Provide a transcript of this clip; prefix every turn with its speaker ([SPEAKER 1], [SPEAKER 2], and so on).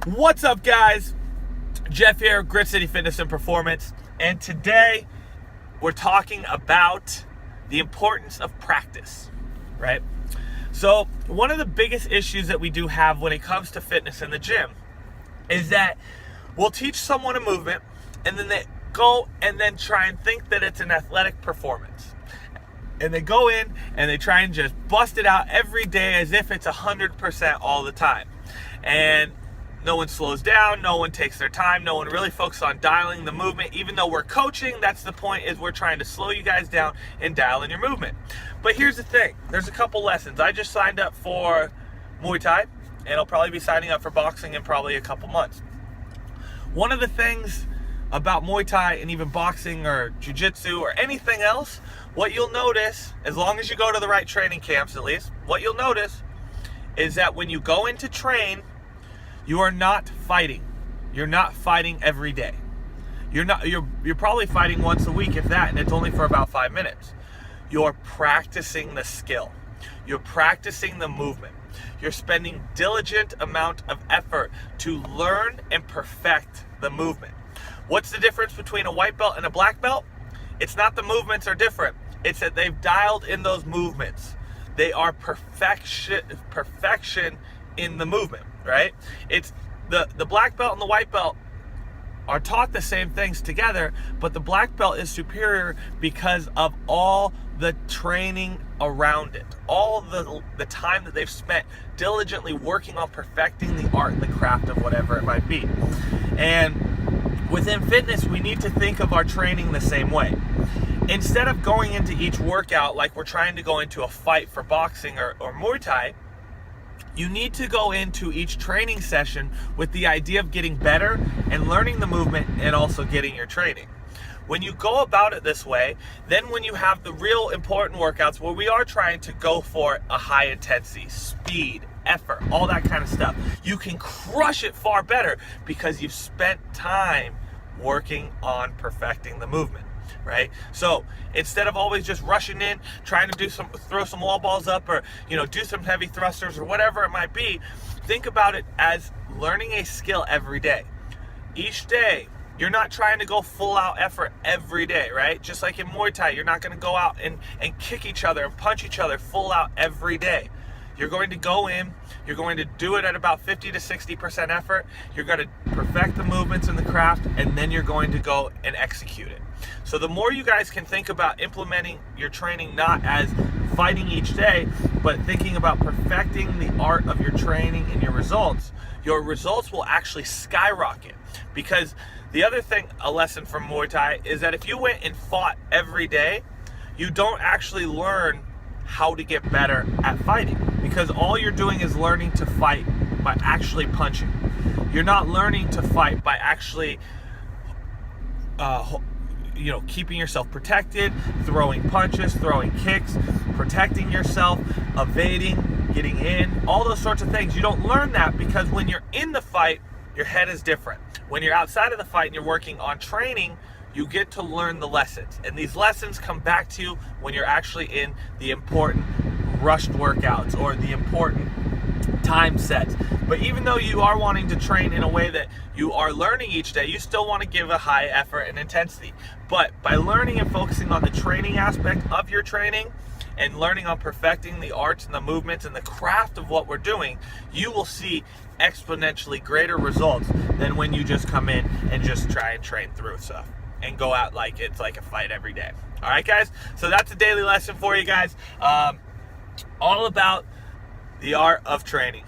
[SPEAKER 1] What's up, guys? Jeff here, Grit City Fitness and Performance, and today we're talking about the importance of practice, right? So one of the biggest issues that we do have when it comes to fitness in the gym is that we'll teach someone a movement and then they go and then try and think that it's an athletic performance. And they go in and they try and just bust it out every day as if it's 100% all the time. And no one slows down, no one takes their time, no one really focuses on dialing the movement. Even though we're coaching, that's the point, is we're trying to slow you guys down and dial in your movement. But here's the thing, there's a couple lessons. I just signed up for Muay Thai, and I'll probably be signing up for boxing in probably a couple months. One of the things about Muay Thai and even boxing or jiu-jitsu or anything else, what you'll notice, as long as you go to the right training camps at least, what you'll notice is that when you go in to train, you are not fighting. You're not fighting every day. You're probably fighting once a week, if that, and it's only for about 5 minutes. You're practicing the skill. You're practicing the movement. You're spending diligent amount of effort to learn and perfect the movement. What's the difference between a white belt and a black belt? It's not the movements are different. It's that they've dialed in those movements. They are perfection in the movement, right? It's the black belt and the white belt are taught the same things together, but the black belt is superior because of all the training around it, all the time that they've spent diligently working on perfecting the art and the craft of whatever it might be. And within fitness, we need to think of our training the same way. Instead of going into each workout like we're trying to go into a fight for boxing or Muay Thai, you need to go into each training session with the idea of getting better and learning the movement and also getting your training. When you go about it this way, then when you have the real important workouts where we are trying to go for a high intensity, speed, effort, all that kind of stuff, you can crush it far better because you've spent time working on perfecting the movement. Right? So instead of always just rushing in, trying to throw some wall balls up or, do some heavy thrusters or whatever it might be, think about it as learning a skill every day. Each day, you're not trying to go full out effort every day, right? Just like in Muay Thai, you're not going to go out and kick each other and punch each other full out every day. You're going to go in, you're going to do it at about 50 to 60% effort, you're going to perfect the movements and the craft, and then you're going to go and execute it. So the more you guys can think about implementing your training not as fighting each day, but thinking about perfecting the art of your training and your results will actually skyrocket. Because the other thing, a lesson from Muay Thai, is that if you went and fought every day, you don't actually learn how to get better at fighting, because all you're doing is learning to fight by actually punching. You're not learning to fight by actually keeping yourself protected, throwing punches, throwing kicks, protecting yourself, evading, getting in, all those sorts of things. You don't learn that because when you're in the fight, your head is different. When you're outside of the fight and you're working on training, you get to learn the lessons. And these lessons come back to you when you're actually in the important rushed workouts or the important time sets. But even though you are wanting to train in a way that you are learning each day, you still want to give a high effort and intensity. But by learning and focusing on the training aspect of your training and learning on perfecting the arts and the movements and the craft of what we're doing, you will see exponentially greater results than when you just come in and just try and train through stuff and go out like it's like a fight every day. All right, guys? So that's a daily lesson for you guys. All about the art of training.